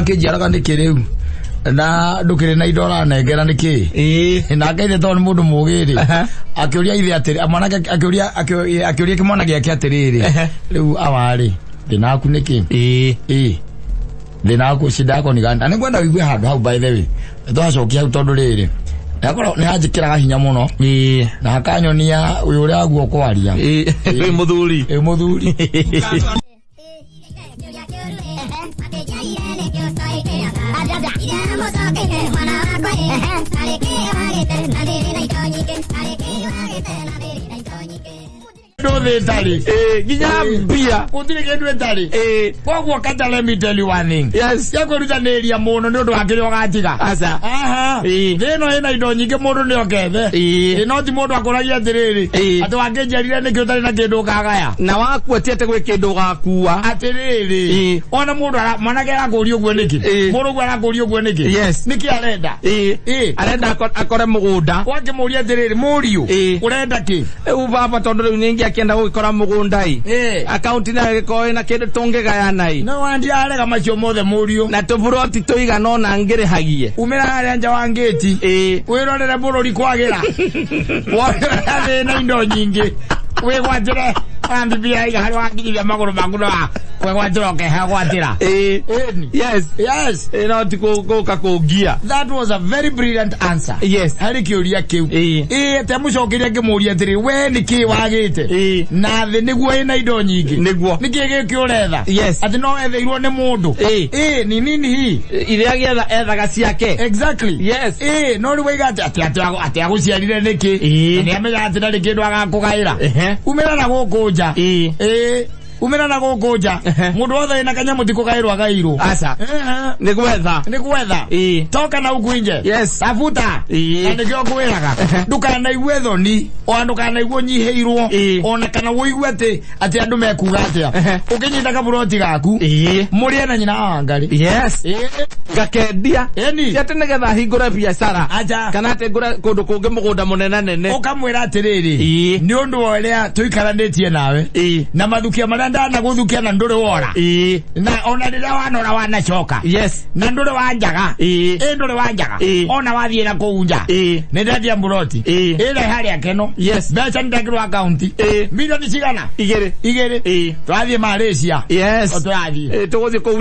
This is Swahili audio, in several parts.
wakijaraga nikiriu na ndukire na idora negera niki na ngaire ton mundu mugiri akiuria ithe atiri amana akiuria kimwana giake atiriri riu awari dinaku niki dinaku shidako ni ganda ningwenda wigwe handu hau by the way twacokia hau tondu riri nakora ni hajikira hinya muno na hakanyonia uyu uria aguo kwaria muthuri do the tali ginya bia kutire kedwe tali kwa kata let me tell you one thing yes yako rutanĩria muno nĩ ũndũ wa kĩrĩa ũgatiga asa thĩno ĩna indo nyingĩ mũndũ nĩ okethe no ti mũndũ akũragia atĩrĩrĩ atĩ wangĩnjarire nĩkĩ ũtarĩ na kĩndũ ũkagaya na wakuotiete gwĩ kĩndũ ũgakua atĩrĩrĩ ona mũndũ mwanake arakũria ũguo nĩkĩ mũndũ ũguo arakũria ũguo nĩkĩ yes nĩkĩ arenda arenda akore mũgũnda wakĩmũria atĩrĩrĩ mũriũ ũrenda kĩ baba tondũ rĩu nĩngĩ akienda gukora mugundai account na gikoe na kindu tungigayana no wandi arega macio mothe murio na tuburoti tuiga no na ngirihagie umira ari anja wa ngeti wirorere bururi kwagira wona na indo nyingi we gwatire ambibia iga hari wakinya maguru magura we gwatira keha gwatira yes no tikugoka kugia. That was a very brilliant answer. Yes hari kiuria kiu te mucokiria ngimuria atiri we niki wagite na thi niguo ina indo nyingi niguo niki gikiuretha ati no etheirwo ni mundu ni nini hi iria gietha ethaga ciake exactly yes no ri wiga ati aguciarire niki ni amenya ati ndari kindu agakugaira umira na gukunja umena na gogoja mundu wothe ina kanya mutiko gairwa gairo asa nigwetha toka na ukwinje yes tafuta ande kyo kwiraga duka na igwetho ni o nduka na igwo nyiheirwo ona kana woigwe ati andu mekuga atia ukinyita kaburoti gaku muri na nyina wangari yes gakendia eni yatene getha hingura biashara aja kana ate ngura kundu kungi mugunda munene nene ukamwira atiriri ni undu oria tuikaranĩtie nawe na mathukia na guthukia na ndure wora na ona rira wanora wanacoka yes na ndure wanjaga ndure wanjaga ona wathie na kuunja ni ndadia mburoti ira hari akeno yes becha ndakirwa account milioni cigana igere twathie Malaysia yes twathie tuguthie ku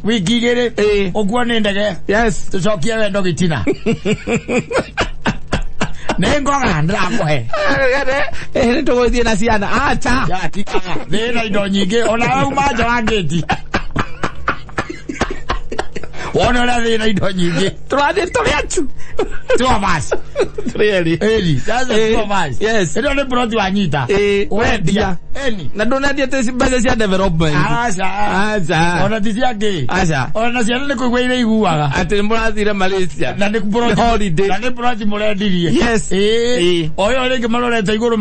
wiki igere ogwo ni ndege yes tucokie wendo gitina nengoga ndakohe nituguthie na ciana acha thina indo nyingi ona umaja wa ngeti wona na thina indo nyingi turathie turiachu tuamas really sasa tuamas yes ndo ni broti wanyita wendia eni na donadia tesi base cia development acha ona tisiake acha ona ciana ni kuigwire iguaga ati murathire Malaysia na ni broti holiday na ni broti murendirie yes oyo ringi marorete iguru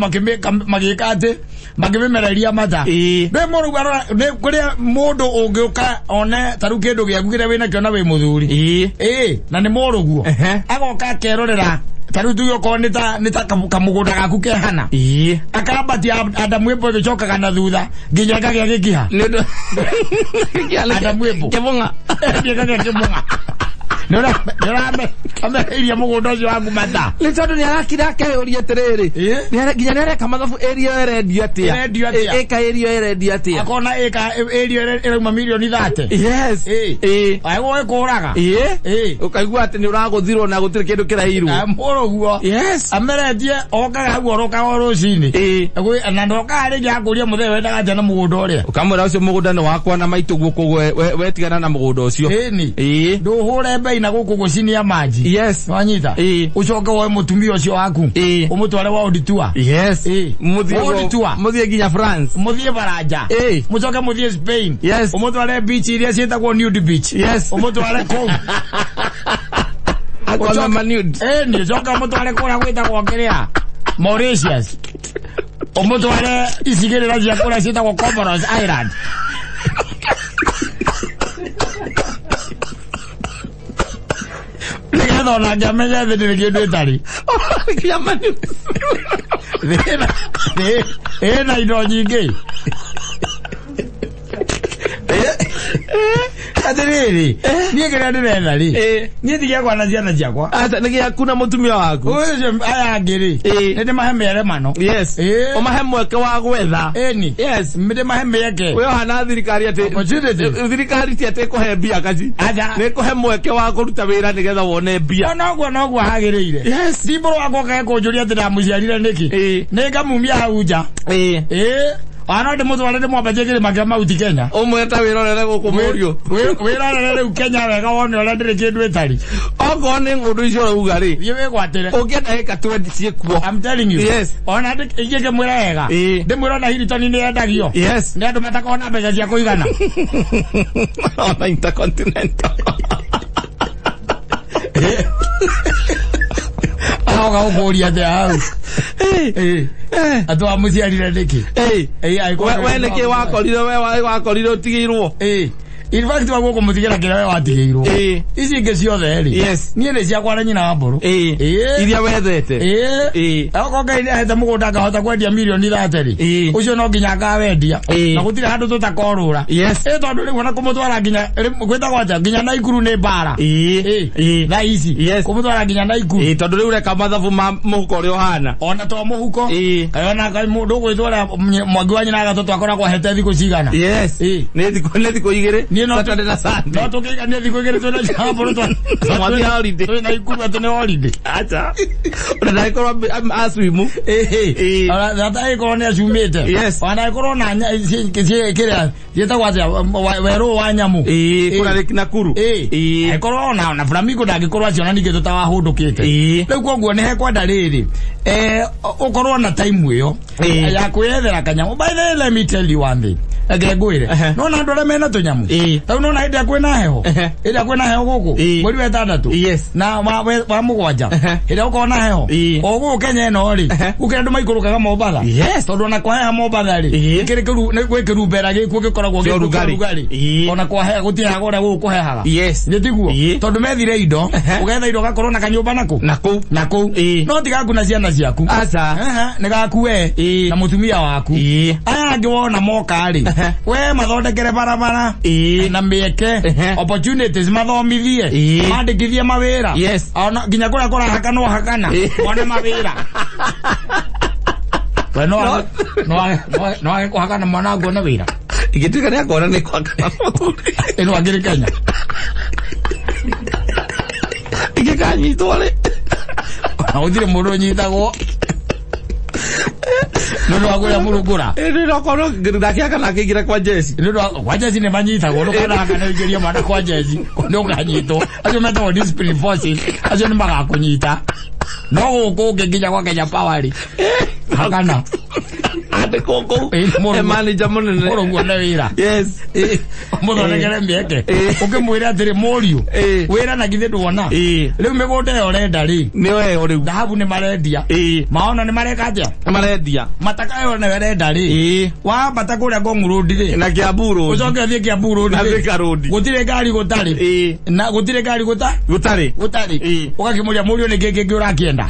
magikate magimemereria mata be moru gwara ne kuria mundu ungiuka one taru kindu giakugire wina kiona we muthuri na ni moru guo agoka kerorera taru tuyo ko nita kamugunda gaku kehana akabati Adamu epo gicoka kana thutha nginya gagia gikiha Adamu epo kebunga kebunga nora kama area mugunda ucio wangu mata ni tondu ni arakira kayoria atiriri nginya nere kamathabu area area atia eka area atia akona eka area irauma milioni 30 yes aigo ekuraga ukaigua ati ni uraguthirwo na gutire kindu kirairu muruguo yes ameretie okaga guo roka rucini na ndoka ari ngiakuria muthe wendaga jana mugunda uria ukamwira ucio mugunda ni wakwa na maitu guku wetigana na mugunda ucio nduhure bei na guku gucinia maji yes wanyita ucoke woe mutumia ucio waku umutware wa auditua yes muthie ginya France muthie Baraja mucoke muthie Spain yes umutware beach iria cietagwo nude beach yes umutware ko akona manude ni coka umutware kura gwitagwo kiria Mauritius umutware isigirira cia kura cietagwo Comoros Island no na jamenya de kindu itari jamani na indo nyingi Atiriri. Niye kira ndena ri. Niye tigia kwa na jakwa. Ata nigia kuna mutumia waku. Oje aya ngiri. Nende mahembe yale mano. Yes. O mahembe ke wa gwetha. Eni. Yes. Mide mahembe yake. We hana thirikari ate. Thirikari ti ate kuhe mbia kaji. Aja. Ne kuhe mweke wa kuruta wira nigetha wone mbia. No hagirire. Yes. Sibro wako ka kujuria ati na Wajiarire Niki. Nega mumia hauja. Ana de mutu wale mo bajegere magama uti Kenya. Omweta wirorere gukumorio. Wirorere ukenya wega wone wala ndire kindu etari. Ogo ni ngudu icio ugari. Yewe gwatire. Ogeta eka 20 ciekuo. I'm telling you. Yes. Ona igege mwira wega. De mwira na hili toni ni endagio. Yes. Ni andu mataka ona mbeca cia kuigana. Ona Intercontinental. Ahoga uguria de au. Atu Wajiarire Niki. We niki wakorire utigirwo. In fact wako kumutigera kira we watigeirwo. Ici nge ciothe ri. Yes. Nie ne cia kwara nyina wa mburu. Iria wethete. Ako ngai ne hete mugunda ngahota kwendia milioni 30 ri. Ucio no nginya ngawendia. Na gutire handu tutakorura. Yes. Tondu ri wona kumutwara nginya gwita gwacha nginya na ikuru ne bara. Na ici. Yes. Kumutwara nginya na ikuru. Tondu ri ureka mathabu ma muhuko ri ohana. Ona to muhuko. Kayona kai mundu gwitwara mwagi wa nyina gatoto akora kwa hete thiku cigana. Yes. Ne thiku igire. Saturday na Sunday. No tukiga ne thiko igere tuna jambo twa. Mwathi holiday. Tuna ikuru tuna holiday. Acha. Ona ikoro aswimu. Ona data ikoro ne asumete. Yes. Ona ikoro na kira. Yeta wacha wero wa nyamu. Kuna lekina kuru. Ikoro na flamingo na ikoro acio na nige tutawa hundukite. Riu koguo ne hekwa ndariri. Ukoro na time iyo. Ya kwethera kanyamu. By the way, let me tell you one thing. Agegwire. No na ndore mena tunyamu. Tau no na hidi akwena heho. Hidi akwena heho guku. Mweri wa 6. Yes. Na wa mugwanja. Hidi ukona heho. Ogu Kenya no ri. Ukira ndu maikurukaga Mombasa. Yes. Tondu na kwa heho Mombasa ri. Ikiri kiru ne gwekiru bera giku gikoragwo gigurugari. Ona kwa heho gutira gore guku hehaga. Yes. Nitiguo. Tondu methire indo. Ugetha indo gakorwo na kanyumba naku. Naku. No tiga kuna ciana ciaku. Aca. Ne gakue. Na mutumia waku. Aya ngiwona moka ri. We mathondekere barabara na mieke opportunities mathomithie mandikithie mawira ona nginya kura haka no hakana one mawira we no ko hakana mwanangu na wira igituka ne akora ne kwa eno agire Kenya igikanyi tole audire mundu nyitagwo Ndio wagura murugura. Ndio kono ngiraki kana kigira kwa jesi. Ndio kwa jesi ne manyita gono kana kana igeria mwana kwa jesi. Ndio kanyito. Ajo meta discipline force. Ajo ni maka kunyita. No go nginya kwa Kenya Power. Hakana. Ate koko. Manager munene. Murugura na wira. Yes. Mudo negere mbeke. Ukimwira atiri morio. Wira na githe ndwona. Riu migunda yo renda ri. Ni we riu. Dhahabu ni marendia. Maona ni mareka atia. Marendia. Mataka yo ne renda ri. Wa batakuria Ngong Road ri. Na Kiambu Road. Ucoke thie Kiambu Road. Na Thika Road. Gutire gari gutari. Na gutire gari gutari. Ukakimuria murio ni gege urakienda.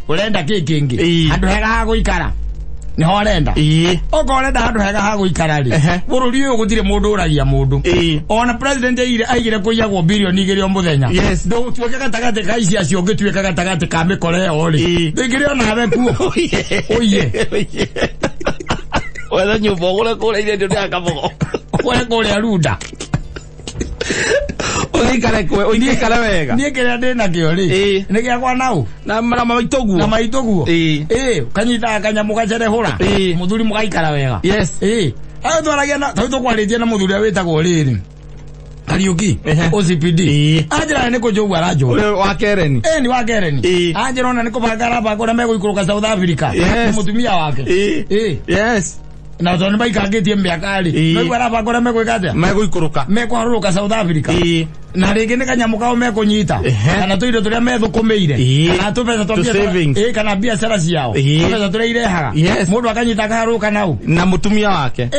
Urenda kikingi. Andu hega ha guikara. Ni horenda. Okorenda handu hega ha guikara ri. Bururi uyu gutire mundu uragia mundu. Ona president aigire kuiyagwo bilioni 2 muthenya. Ndo tuweke gatagate ka ici acio ngituweka gatagate ka mikore o ri. Ngire ona abe kuo. Oye. Wala nyumba gure kure ile ndio akabogo. Kwe kure arunda. Oikara wega. Nie kira ndina kio ri. Ni gya kwa nau. Na maitoguo. Na maitoguo. Kanyita kanyamu gacere hura. Muthuri mugaikara wega. Yes. Ayo twaragia na tau twaritie na muthuri witagwo riri. Kariuki. OCPD. Ajira ni kujogu arajo. Wa Kereni. Ni wa Kereni. Ajira ona ni kubagara ba kora mego ikuruka South Africa. Mutumia wake. Yes. Na zoni bai kagetie mbiakari. No igwara ba kora mego ikatia. Mego ikuruka. Meko haruka South Africa. Na rege ne kanyamuka o meko nyita. Kana tuire turia metho kumeire. Kana tupesa topia. Kana biashara ciao. Tupesa turia irehaga. Mundu akanyita karuka nau. Na mutumia wake.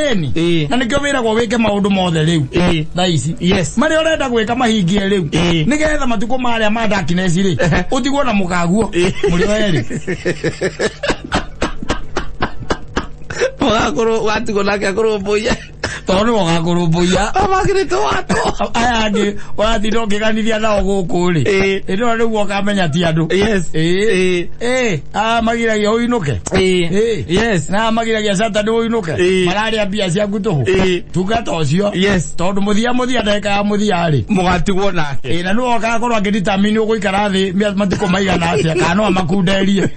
Na nikio wira go wike maundu mothe riu. Thaici. Yes. Mari orenda gwika mahingie riu. Nigetha matuko maria madakinesi ri. Utigwo na mukaguo. Muri weri. Wakoro watu nake akoro boya Tono wakakurubuya. Amagirito watu. Ayage wati doke kanithia na ogukuri. Ino ri wokamenya ti andu. Yes. Magiragia uinuke. Yes. Na magiragia Saturday uinuke. Marari abia cia gutuhu. Tugata ucio. Yes. Tondu muthia ndeka ya muthia ri. Mugatigwo nake. Na no wakakorwo akidetermine uguikara thi matiko maigana atia kana amakunderie.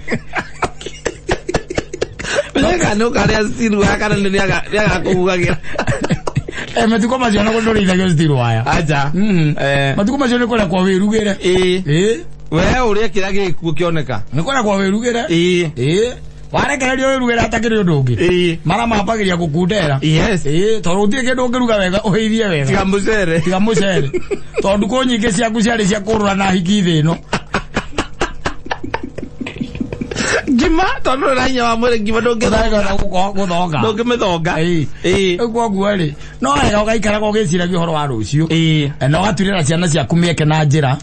Lega no kare stiru akana ni aga kugagira. Matiko macio no ndo rithagia stiru aya. Acha. Matiko macio ni kora kwa wirugire. We uria kira gikuo kioneka. Ni kora kwa wirugire. Warekererio wirugire atakiri undu ungi. Mara mapagiria gukundera. Yes. Tondu utie kindu ngiruga wega uheithie wega. Tiga mucere. Tondu ko nyingi ciaku ciari cia kurura na hiki thi no. Gima tono ranya wa mwere gima doge guthonga doge methonga egwo gwari no ega ugaikara go giciragia uhoro wa rucio no gaturira ciana ciaku mieke na njira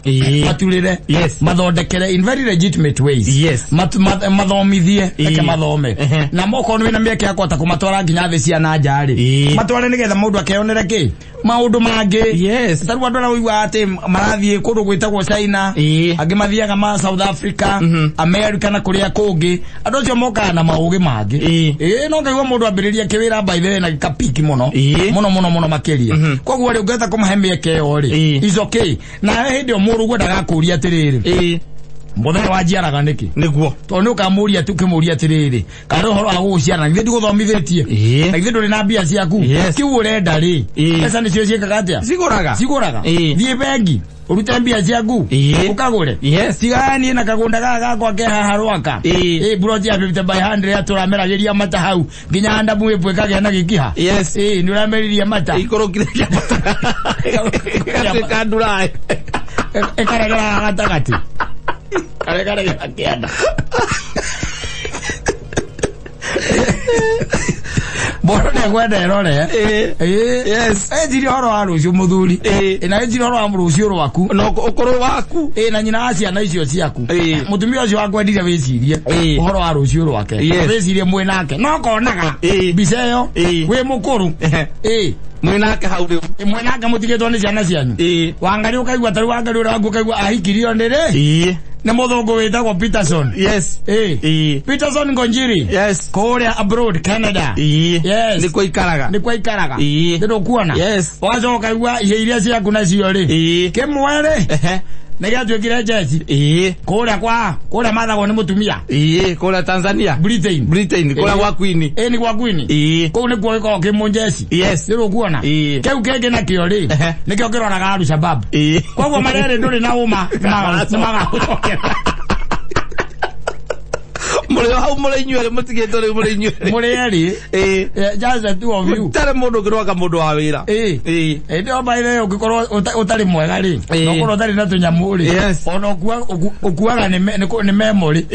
maturire mathondekere in very legitimate ways mathomithie eke mathome na moko no na mieke yakota kumatwara nginya thi ciana njari matware nigetha mundu akeyonere ki maundu mangi taru andu na uigwa ati marathie kundu gwitagwo China angi mathiaga ma South Africa America na kuria kungi andu cio moka na maugi mangi no ngaigwa mundu ambiriria kiwira by the way na kapiki muno makiria koguo ri ungeta kumuhe mieke yo ri is okay na hindi o muru gwenda gakuria atiriri Muthenya Wajiarire Niki niguo tondu ukamuria tu kimuria atiriri kana uhoro wa guciana nithu guthomithitie na ithu nduri na mbia ciaku kiu urenda ri pesa nicio ciekaga atia siguraga thie bengi urute mbia ciaku ukagure tigani na kagunda gaga kwa keha rwaka bro ya 50 by 100 aturameragiria mata hau nginya anda mwepwe kage na gikiha ni urameriria mata ikorokire mata kandurai ekaragara gatagati kare akianda Boro ne gwenda rore yes ejiri horo wa rucio muthuri na ejiri horo wa rucio rwaku no ukoro waku na nyina acia na icio ciaku mutumia ucio wakwendire wicirie horo wa rucio rwake wicirie mwe nake no konaga mbica yo wi mukuru mwenake hau riu mwenake mutigitwo ni ciana cianyu wangari ukaigwa taru wangari ura wangu kaigwa ahikirio ndire na muthungu witagwo Peterson Peterson Ngonjiri kuria abroad Canada niko ikaraga ndio kuona wazo kaigwa iria ciaku na cio ri kimwere nega twikire jeshi kuria mathagwo ni mutumia kuria Tanzania Britain kuria gwa Queen ni gwa Queen ko ni kuo ko kimunjeshi ndio kuona keu kenge na kio ri nikio kiroraga Al-Shabaab koguo marere nduri na uma maga Mure hau mure inyuere mutigito ri mure inyuere mure eri jaza tu of you tare mundu ngiroga mundu wa wira ndio baile ukikorwo utari mwega ri no korwo utari na tunyamu ri ono ukuaga ni memory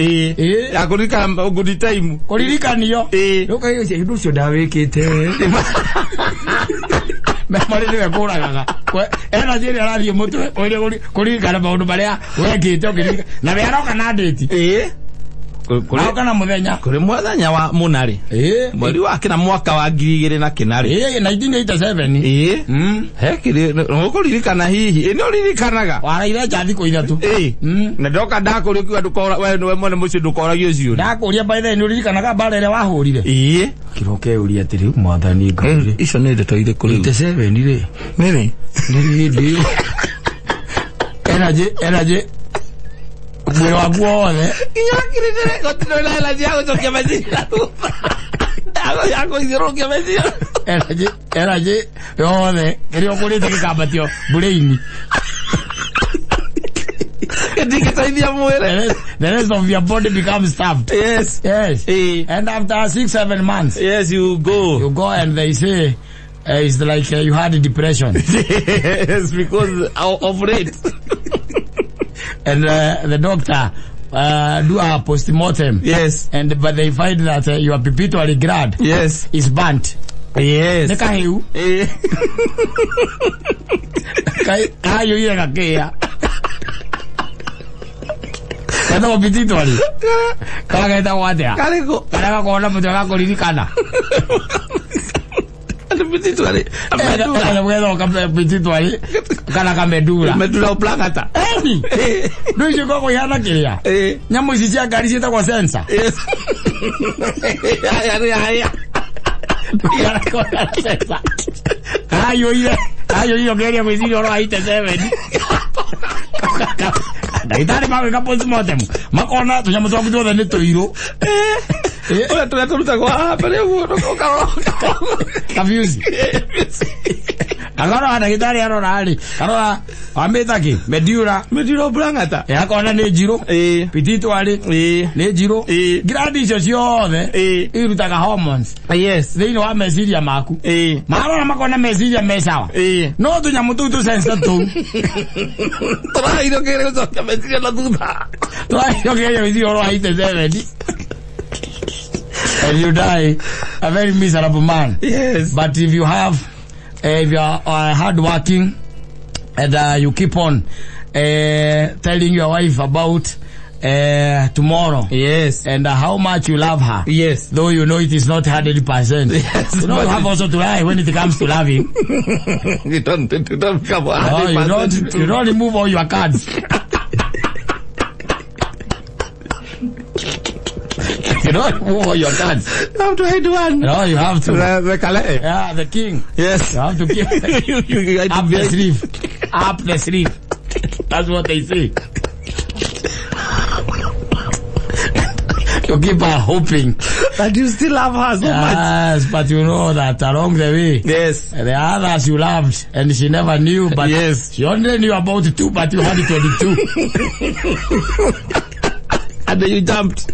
ya kurikana good time kuririkanio ruka iyo cio cio ndawikite memory ni ekuraga ena jeri arathie mutwe uri kurikana maundu maria wekite ukirika na bearoka na date kana muthenya kuri muthenya wa munari mweri wa kina mwaka wa 2004 1987 hekiri no kuririkana hihi no ririkanaga waraire jathi ko ithatu na ndoka ndakuri kiwa ndukora we no mwene muci ndukora cio ndakuria by the no ririkanaga bara ire wahurire kiroke uri atiri mwathani ngari icio ni ndeto ire kuri 87 ri nini ndio energy mwero waku wothe inyakirire gotino na hela ciago cokia mecira yako ithirukia mecira energy yothe ĩrĩa ũkũrĩte gĩkambatio mbũrĩ-inĩ gĩtigĩteithia mwĩrĩ the rest of your body becomes stuffed and after 6-7 months you go and they say it's like you had a depression because of it and the doctor do a postmortem but they find that your pituitary gland is burnt neka hiu kayo yega kea kada pituitary kala kaita watea kalego kala kona mutaka kuririkana Pititwari. Wedo kapititwari. Kana kamedura. Medura oplakata. Eni. Ndio koko yana kilia. Nyamu sisi agarishita kwa sensa. Ya. Ya kwa sensa. Ayo iyo quería decir oro ahí te deben. Daitari mawe kapozi motem. Makona tunyama twa kuto dane toiro. Oya tunatumta kwa pero uno confused. Agora ana gitari aro rali. Karora ameta ki medura oplakata. Ya kona ne jiro. Pititwari. Ne jiro. Gradisho sione. Irutaka hormones. Yes. They know what mesiria maku. Mara makona mesiria mesawa. No tunyama tu sensa tu. Trai no quiere eso que mesiria la duda. Trai no quiere decir oro ahí te deben. And you die a very miserable man. Yes. But if you are hardworking and you keep on telling your wife about tomorrow. Yes. And how much you love her. Yes. Though you know it is not 100%. Yes. You know you have also to lie when it comes to loving. You don't come on. No, you don't remove all your cards. You don't remove all your cards. You have to hide one. No, you have to. The Calais. Yeah, the king. Yes. You have to keep up the sleeve. Up the sleeve. That's what they say. You keep on hoping. But you still love her so much. Yes, but you know that along the way. Yes. The others you loved and she never knew, but yes. She only knew about 2, but you had 22. And then you jumped.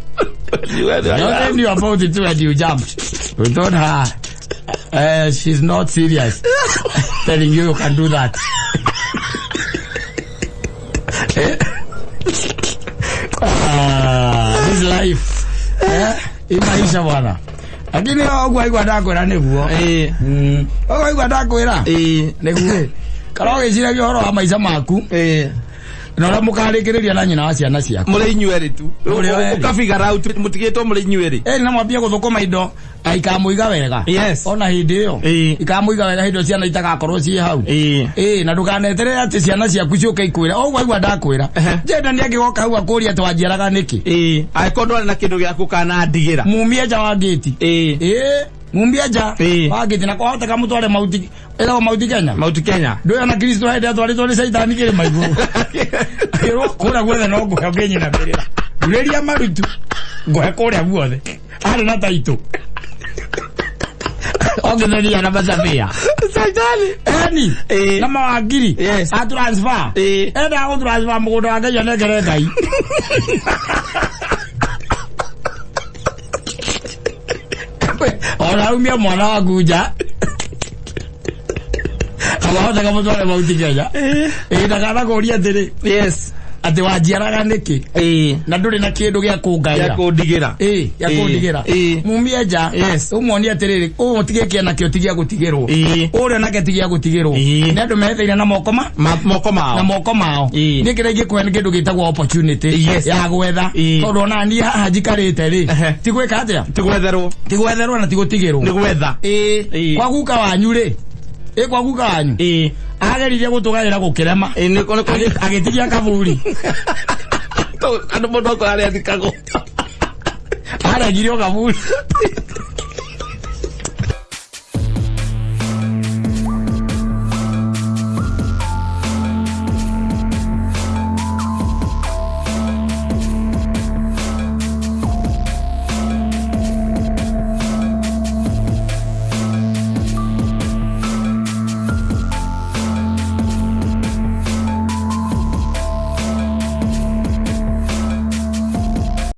You only knew about 2 and you jumped. We told her, she's not serious. Telling you can do that. This life. Imaisha bwana. Lakini ogwa igwa ndakwira niguo. Ogwa igwa ndakwira. Niguo. Karawe jira gyo horo wa maica maku. Nora mukarikiriria na nyina wa ciana ciaku. Muri inyueri tu. Ukafigara out mutigetwo muri inyueri. Na mwambia guthukuma indo ikamuiga wega. Yes. Ona hindi iyo. Ikamuiga wega hindo ciana itagakorwo ci hau. Na ndukanetere ati ciana ciaku ciuke ikwira. Ogwa igwa ndakwira. Jenda ni agigoka hau akuria Wajiarire Niki. Aikondwa na kindu giaku kana ndigira. Mumie ja wa gate. Mumbia ja. Wagiti na kwa hota kama mtu wale mauti. Ela mauti Kenya. Mauti Kenya. Ndio na Kristo haide atwale saitani kile maigo. Kero kora gwetha no go Kenya na berera. Uleria marutu. Go kora guothe. Ari na taito. Ogethania na bazabia. Saitani. Eni. Na mawagiri. Yes. A transfer. Eda o transfer mugodo wa Kenya na geregai. Ora umia mwana wa guja. Hata kama mtu mauti Kenya. Ndakana kuria ndiri. Yes. Ati Wajiarire Niki. Na nduri na kindu gia kungaira. Ya kundigira. Ya kundigira. Mumie ja. Yes. Umoni atiriri. Mutige kiana kio tigia gutigirwo. Ore nake tigia gutigirwo. Na ndu metheire na moko mao. Na moko mao. Nikire gikuhe kindu gitagwo opportunity ya gwetha. Tondu na ni haha njikarite ri. Tigweka atia? Tigwetherwo na tigutigirwo. Ni gwetha. Kwa guka wanyu ri. Kwa guka wanyu. Ageririe gutugaira gukirema. Agitigia kaburi. To ando modo ko ari atikago. Aragirio kaburi.